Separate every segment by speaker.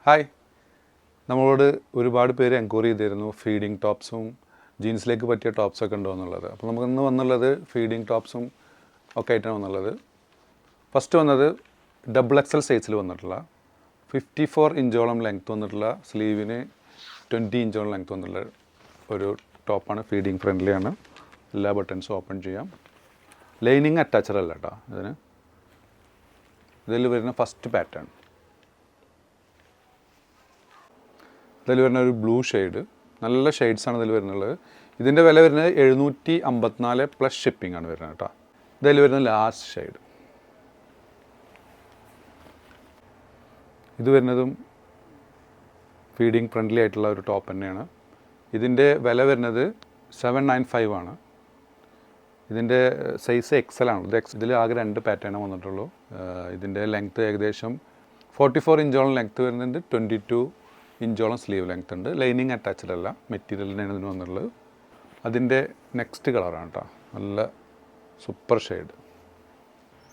Speaker 1: Hi, നമ്മളോട് ഒരുപാട് പേര് എൻക്വയറി ചെയ്തിരുന്നു ഫീഡിങ് ടോപ്സും ജീൻസിലേക്ക് പറ്റിയ ടോപ്സൊക്കെ ഉണ്ടോ എന്നുള്ളത്. അപ്പോൾ നമുക്കിന്ന് വന്നുള്ളത് ഫീഡിങ് ടോപ്സും ഒക്കെ ആയിട്ടാണ് വന്നുള്ളത്. ഫസ്റ്റ് വന്നത് XXL സൈസിൽ വന്നിട്ടുള്ള 54 ഇഞ്ചോളം ലെങ്ത്ത് വന്നിട്ടുള്ള സ്ലീവിന് 20 ഇഞ്ചോളം ലെങ്ത്ത് വന്നിട്ടുള്ള ഒരു ടോപ്പാണ്. ഫീഡിങ് ഫ്രണ്ട്ലിയാണ്, എല്ലാ ബട്ടൺസും ഓപ്പൺ ചെയ്യാം. ലൈനിങ് അറ്റാച്ചഡ് അല്ല കേട്ടോ ഇതിൽ വരുന്ന ഫസ്റ്റ് പാറ്റേൺ. ഇതിൽ വരുന്ന ഒരു ബ്ലൂ ഷെയ്ഡ്, നല്ല ഷെയ്ഡ്സാണ് ഇതിൽ വരുന്നുള്ളത്. ഇതിൻ്റെ വില വരുന്നത് 754 പ്ലസ് ഷിപ്പിംഗ് ആണ് വരുന്നത് കേട്ടോ. ഇതിൽ വരുന്ന ലാസ്റ്റ് ഷെയ്ഡ് ഇത് വരുന്നതും ഫീഡിങ് ഫ്രണ്ട്ലി ആയിട്ടുള്ള ഒരു ടോപ്പ് തന്നെയാണ്. ഇതിൻ്റെ വില വരുന്നത് 795 ആണ്. ഇതിൻ്റെ സൈസ് XL ആണ്. ഇതിൽ ആകെ 2 പാറ്റേണേ വന്നിട്ടുള്ളൂ. ഇതിൻ്റെ ലെങ്ത്ത് ഏകദേശം 44 ഇഞ്ചോളം ലെങ്ത്ത് വരുന്നുണ്ട്, 22 ഇഞ്ചോളം സ്ലീവ് ലെങ്ത് ഉണ്ട്. ലൈനിങ് അറ്റാച്ച്ഡ് അല്ല, മെറ്റീരിയലിനാണ് ഇതിന് വന്നുള്ളത്. അതിൻ്റെ നെക്സ്റ്റ് കളറാണ് കേട്ടോ, നല്ല സൂപ്പർ ഷെയ്ഡ്.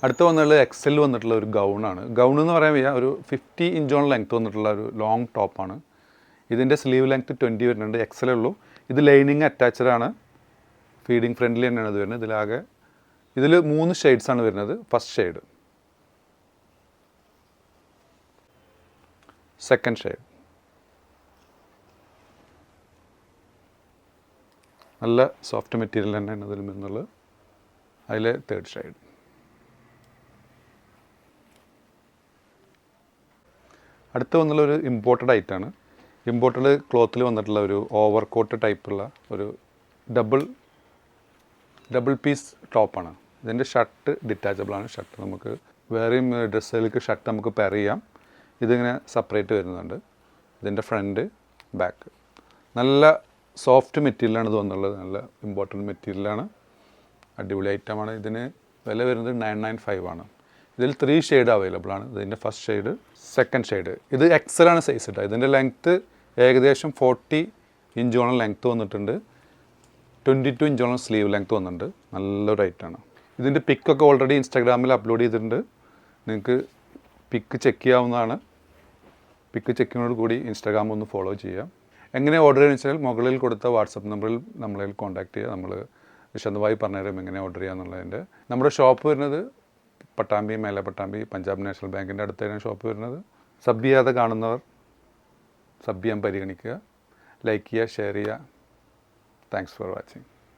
Speaker 1: അടുത്ത് വന്നുള്ളത് XL വന്നിട്ടുള്ള ഒരു ഗൗണാണ്. ഗൗൺ എന്ന് പറയാൻ വയ്യ, ഒരു 50 ഇഞ്ചോളം ലെങ്ത്ത് വന്നിട്ടുള്ള ഒരു ലോങ് ടോപ്പാണ്. ഇതിൻ്റെ സ്ലീവ് ലെങ്ത്ത് 20 വരുന്നുണ്ട്, XL ഉള്ളൂ. ഇത് ലൈനിങ് അറ്റാച്ച്ഡ് ആണ്, ഫീഡിങ് ഫ്രണ്ട്ലി തന്നെയാണ് ഇത് വരുന്നത്. ഇതിൽ 3 ഷെയ്ഡ്സാണ് വരുന്നത്. ഫസ്റ്റ് ഷെയ്ഡ്, സെക്കൻഡ് ഷെയ്ഡ്, നല്ല സോഫ്റ്റ് മെറ്റീരിയൽ തന്നെയാണ് ഇതിൽ നിന്നുള്ളത്. അതിൽ തേർഡ് ഷെയ്ഡ്. അടുത്ത് വന്നുള്ളൊരു ഇമ്പോർട്ടഡ് ഐറ്റാണ്. ഇമ്പോർട്ടഡ് ക്ലോത്തിൽ വന്നിട്ടുള്ള ഒരു ഓവർ കോട്ട് ടൈപ്പുള്ള ഒരു ഡബിൾ പീസ് ടോപ്പാണ്. ഇതിൻ്റെ ഷർട്ട് ഡിറ്റാച്ചബിളാണ്. ഷർട്ട് നമുക്ക് വേറെയും ഡ്രസ്സുകൾക്ക് ഷർട്ട് നമുക്ക് പെയർ ചെയ്യാം. ഇതിങ്ങനെ സെപ്പറേറ്റ് വരുന്നുണ്ട്. ഇതിൻ്റെ ഫ്രണ്ട് ബാക്ക് നല്ല സോഫ്റ്റ് മെറ്റീരിയലാണ് ഇത് വന്നുള്ളത്. നല്ല ഇമ്പോർട്ടൻറ്റ് മെറ്റീരിയലാണ്, അടിപൊളി ഐറ്റമാണ്. ഇതിന് വില വരുന്നത് 995 ആണ്. ഇതിൽ 3 ഷെയ്ഡ് അവൈലബിൾ ആണ്. ഇതിൻ്റെ ഫസ്റ്റ് ഷെയ്ഡ്, സെക്കൻഡ് ഷെയ്ഡ്. ഇത് XL ആണ് സൈസ് ഇട്ടാൽ. ഇതിൻ്റെ ലെങ്ത്ത് ഏകദേശം 40 ഇഞ്ചോളം ലെങ്ത്ത് വന്നിട്ടുണ്ട്, 22 ഇഞ്ചോളം സ്ലീവ് ലെങ്ത്ത് വന്നിട്ടുണ്ട്. നല്ലൊരു ഐറ്റാണ്. ഇതിൻ്റെ പിക്കൊക്കെ ഓൾറെഡി ഇൻസ്റ്റാഗ്രാമിൽ അപ്ലോഡ് ചെയ്തിട്ടുണ്ട്. നിങ്ങൾക്ക് പിക്ക് ചെക്ക് ചെയ്യാവുന്നതാണ്. പിക്ക് ചെക്കിനോട് കൂടി ഇൻസ്റ്റാഗ്രാം ഒന്ന് ഫോളോ ചെയ്യാം. എങ്ങനെ ഓർഡർ ചെയ്യുക വെച്ചാൽ മുകളിൽ കൊടുത്ത വാട്സപ്പ് നമ്പറിൽ നമ്മളെ കോൺടാക്ട് ചെയ്യുക. നമ്മൾ വിശദമായി പറഞ്ഞുതരും എങ്ങനെ ഓർഡർ ചെയ്യുക എന്നുള്ളതിൻ്റെ. നമ്മുടെ ഷോപ്പ് വരുന്നത് പട്ടാമ്പി, മേലെ പട്ടാമ്പി, പഞ്ചാബ് നാഷണൽ ബാങ്കിൻ്റെ അടുത്തായിരുന്നു ഷോപ്പ് വരുന്നത്. സബ് ചെയ്യാതെ കാണുന്നവർ സബ് ചെയ്യാൻ പരിഗണിക്കുക. ലൈക്ക് ചെയ്യുക, ഷെയർ ചെയ്യുക. Thanks for watching.